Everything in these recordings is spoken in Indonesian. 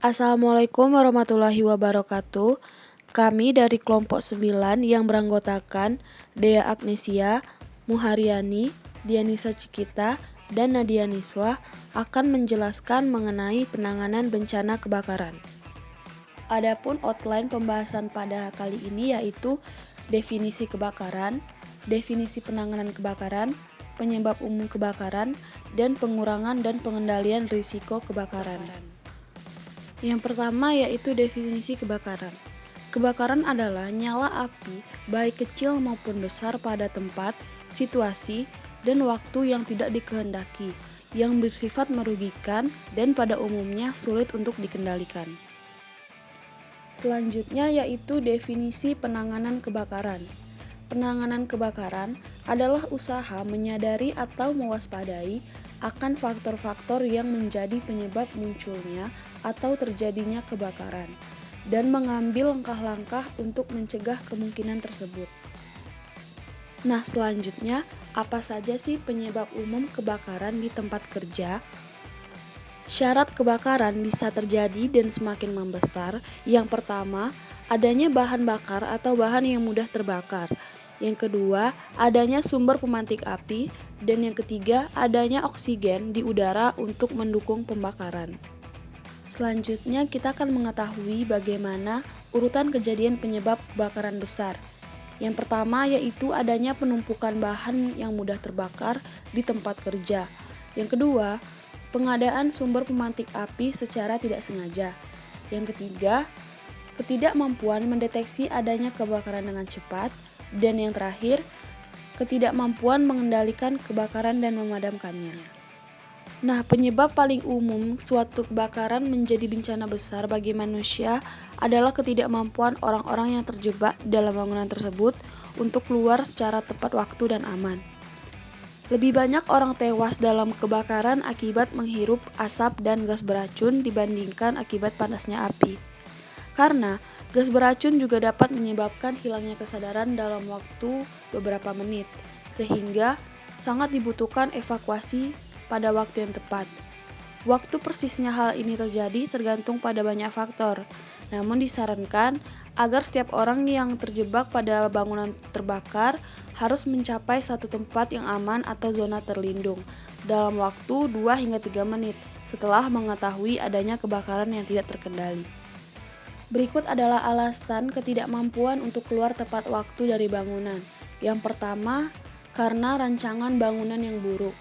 Assalamualaikum warahmatullahi wabarakatuh. Kami dari kelompok 9 yang beranggotakan Dea Agnesia, Muharyani, Dianisa Cikita, dan Nadia Niswah akan menjelaskan mengenai penanganan bencana kebakaran. Adapun outline pembahasan pada kali ini yaitu definisi kebakaran, definisi penanganan kebakaran, penyebab umum kebakaran, dan pengurangan dan pengendalian risiko kebakaran. Yang pertama yaitu definisi kebakaran. Kebakaran adalah nyala api baik kecil maupun besar pada tempat, situasi, dan waktu yang tidak dikehendaki, yang bersifat merugikan dan pada umumnya sulit untuk dikendalikan. Selanjutnya yaitu definisi penanganan kebakaran. Penanganan kebakaran adalah usaha menyadari atau mewaspadai akan faktor-faktor yang menjadi penyebab munculnya atau terjadinya kebakaran, dan mengambil langkah-langkah untuk mencegah kemungkinan tersebut. Nah, selanjutnya, apa saja sih penyebab umum kebakaran di tempat kerja? Syarat kebakaran bisa terjadi dan semakin membesar. Yang pertama, adanya bahan bakar atau bahan yang mudah terbakar. Yang kedua, adanya sumber pemantik api. Dan yang ketiga, adanya oksigen di udara untuk mendukung pembakaran. Selanjutnya, kita akan mengetahui bagaimana urutan kejadian penyebab kebakaran besar. Yang pertama yaitu adanya penumpukan bahan yang mudah terbakar di tempat kerja. Yang kedua, pengadaan sumber pemantik api secara tidak sengaja. Yang ketiga, ketidakmampuan mendeteksi adanya kebakaran dengan cepat. Dan yang terakhir, ketidakmampuan mengendalikan kebakaran dan memadamkannya. Nah, penyebab paling umum suatu kebakaran menjadi bencana besar bagi manusia adalah ketidakmampuan orang-orang yang terjebak dalam bangunan tersebut untuk keluar secara tepat waktu dan aman. Lebih banyak orang tewas dalam kebakaran akibat menghirup asap dan gas beracun dibandingkan akibat panasnya api. Karena gas beracun juga dapat menyebabkan hilangnya kesadaran dalam waktu beberapa menit, sehingga sangat dibutuhkan evakuasi pada waktu yang tepat. Waktu persisnya hal ini terjadi tergantung pada banyak faktor, namun disarankan agar setiap orang yang terjebak pada bangunan terbakar harus mencapai satu tempat yang aman atau zona terlindung dalam waktu 2 hingga 3 menit setelah mengetahui adanya kebakaran yang tidak terkendali. Berikut adalah alasan ketidakmampuan untuk keluar tepat waktu dari bangunan. Yang pertama, karena rancangan bangunan yang buruk.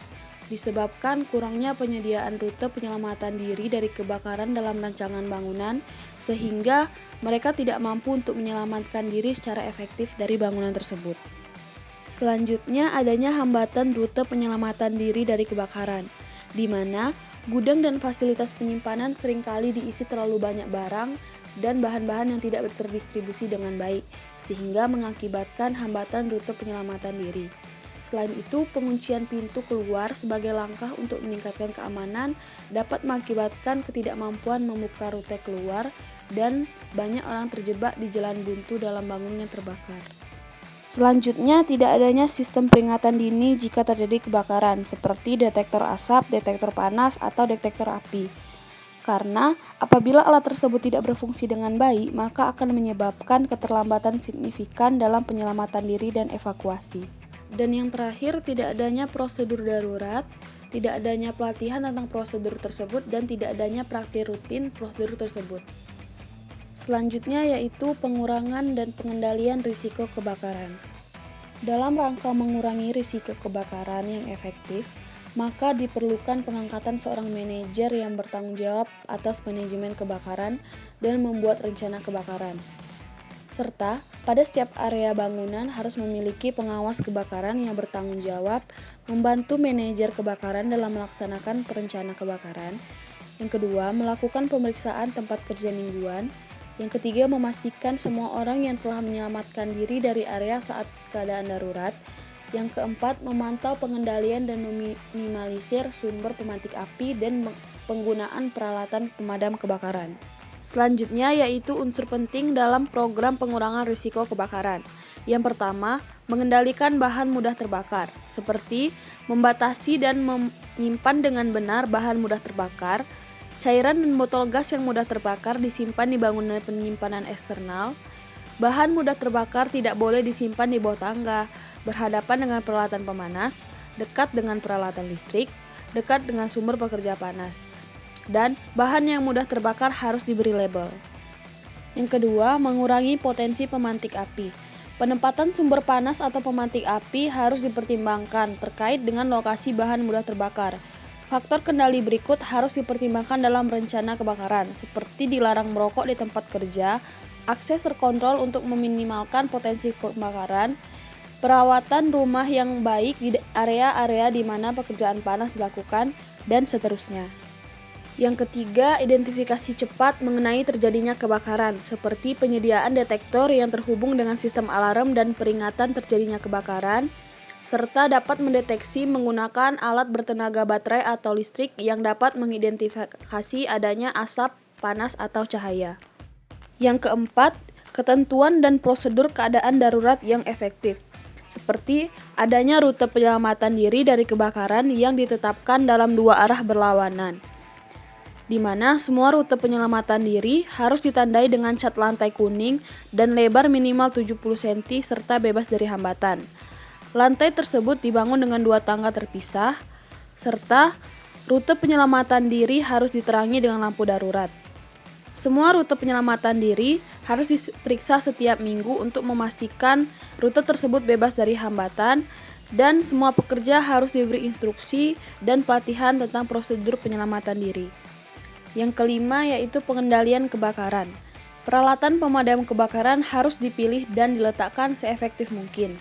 Disebabkan kurangnya penyediaan rute penyelamatan diri dari kebakaran dalam rancangan bangunan, sehingga mereka tidak mampu untuk menyelamatkan diri secara efektif dari bangunan tersebut. Selanjutnya, adanya hambatan rute penyelamatan diri dari kebakaran, di mana gudang dan fasilitas penyimpanan seringkali diisi terlalu banyak barang dan bahan-bahan yang tidak terdistribusi dengan baik, sehingga mengakibatkan hambatan rute penyelamatan diri. Selain itu, penguncian pintu keluar sebagai langkah untuk meningkatkan keamanan dapat mengakibatkan ketidakmampuan membuka rute keluar dan banyak orang terjebak di jalan buntu dalam bangunan yang terbakar. Selanjutnya, tidak adanya sistem peringatan dini jika terjadi kebakaran, seperti detektor asap, detektor panas, atau detektor api. Karena apabila alat tersebut tidak berfungsi dengan baik, maka akan menyebabkan keterlambatan signifikan dalam penyelamatan diri dan evakuasi. Dan yang terakhir, tidak adanya prosedur darurat, tidak adanya pelatihan tentang prosedur tersebut, dan tidak adanya praktik rutin prosedur tersebut. Selanjutnya yaitu pengurangan dan pengendalian risiko kebakaran. Dalam rangka mengurangi risiko kebakaran yang efektif, maka diperlukan pengangkatan seorang manajer yang bertanggung jawab atas manajemen kebakaran dan membuat rencana kebakaran. Serta pada setiap area bangunan harus memiliki pengawas kebakaran yang bertanggung jawab membantu manajer kebakaran dalam melaksanakan perencana kebakaran. Yang kedua, melakukan pemeriksaan tempat kerja mingguan. Yang ketiga, memastikan semua orang yang telah menyelamatkan diri dari area saat keadaan darurat. Yang keempat, memantau pengendalian dan meminimalisir sumber pemantik api dan penggunaan peralatan pemadam kebakaran. Selanjutnya yaitu unsur penting dalam program pengurangan risiko kebakaran. Yang pertama, mengendalikan bahan mudah terbakar, seperti membatasi dan menyimpan dengan benar bahan mudah terbakar, Cairan dan botol gas yang mudah terbakar disimpan di bangunan penyimpanan eksternal. Bahan mudah terbakar tidak boleh disimpan di bawah tangga, berhadapan dengan peralatan pemanas, dekat dengan peralatan listrik, dekat dengan sumber pekerja panas. Dan bahan yang mudah terbakar harus diberi label. Yang kedua, mengurangi potensi pemantik api. Penempatan sumber panas atau pemantik api harus dipertimbangkan terkait dengan lokasi bahan mudah terbakar. Faktor kendali berikut harus dipertimbangkan dalam rencana kebakaran, seperti dilarang merokok di tempat kerja, akses terkontrol untuk meminimalkan potensi kebakaran, perawatan rumah yang baik di area-area di mana pekerjaan panas dilakukan, dan seterusnya. Yang ketiga, identifikasi cepat mengenai terjadinya kebakaran, seperti penyediaan detektor yang terhubung dengan sistem alarm dan peringatan terjadinya kebakaran, serta dapat mendeteksi menggunakan alat bertenaga baterai atau listrik yang dapat mengidentifikasi adanya asap, panas, atau cahaya. Yang keempat, ketentuan dan prosedur keadaan darurat yang efektif, seperti adanya rute penyelamatan diri dari kebakaran yang ditetapkan dalam dua arah berlawanan, di mana semua rute penyelamatan diri harus ditandai dengan cat lantai kuning dan lebar minimal 70 cm serta bebas dari hambatan. Lantai tersebut dibangun dengan 2 tangga terpisah, serta rute penyelamatan diri harus diterangi dengan lampu darurat. Semua rute penyelamatan diri harus diperiksa setiap minggu untuk memastikan rute tersebut bebas dari hambatan, dan semua pekerja harus diberi instruksi dan pelatihan tentang prosedur penyelamatan diri. Yang kelima yaitu pengendalian kebakaran. Peralatan pemadam kebakaran harus dipilih dan diletakkan seefektif mungkin.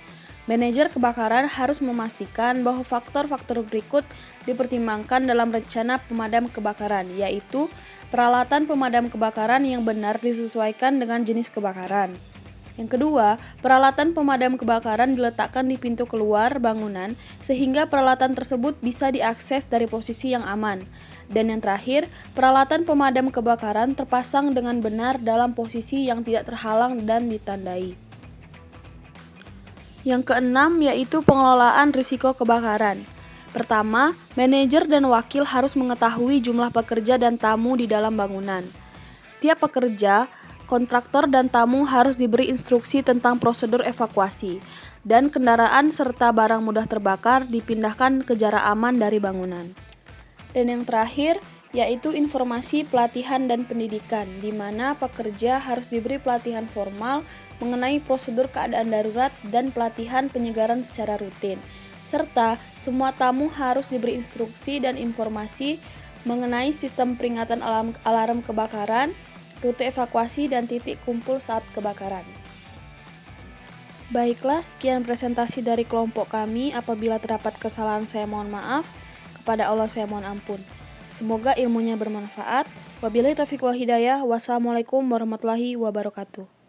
Manajer kebakaran harus memastikan bahwa faktor-faktor berikut dipertimbangkan dalam rencana pemadam kebakaran, yaitu peralatan pemadam kebakaran yang benar disesuaikan dengan jenis kebakaran. Yang kedua, peralatan pemadam kebakaran diletakkan di pintu keluar bangunan sehingga peralatan tersebut bisa diakses dari posisi yang aman. Dan yang terakhir, peralatan pemadam kebakaran terpasang dengan benar dalam posisi yang tidak terhalang dan ditandai. Yang keenam yaitu pengelolaan risiko kebakaran. Pertama, manajer dan wakil harus mengetahui jumlah pekerja dan tamu di dalam bangunan. Setiap pekerja, kontraktor dan tamu harus diberi instruksi tentang prosedur evakuasi, dan kendaraan serta barang mudah terbakar dipindahkan ke jarak aman dari bangunan. Dan yang terakhir, yaitu informasi pelatihan dan pendidikan, di mana pekerja harus diberi pelatihan formal mengenai prosedur keadaan darurat dan pelatihan penyegaran secara rutin, serta semua tamu harus diberi instruksi dan informasi mengenai sistem peringatan alarm kebakaran, rute evakuasi, dan titik kumpul saat kebakaran. Baiklah, sekian presentasi dari kelompok kami. Apabila terdapat kesalahan saya mohon maaf. Kepada Allah saya mohon ampun. Semoga ilmunya bermanfaat. Wabillahi taufiq wal hidayah. Wassalamualaikum warahmatullahi wabarakatuh.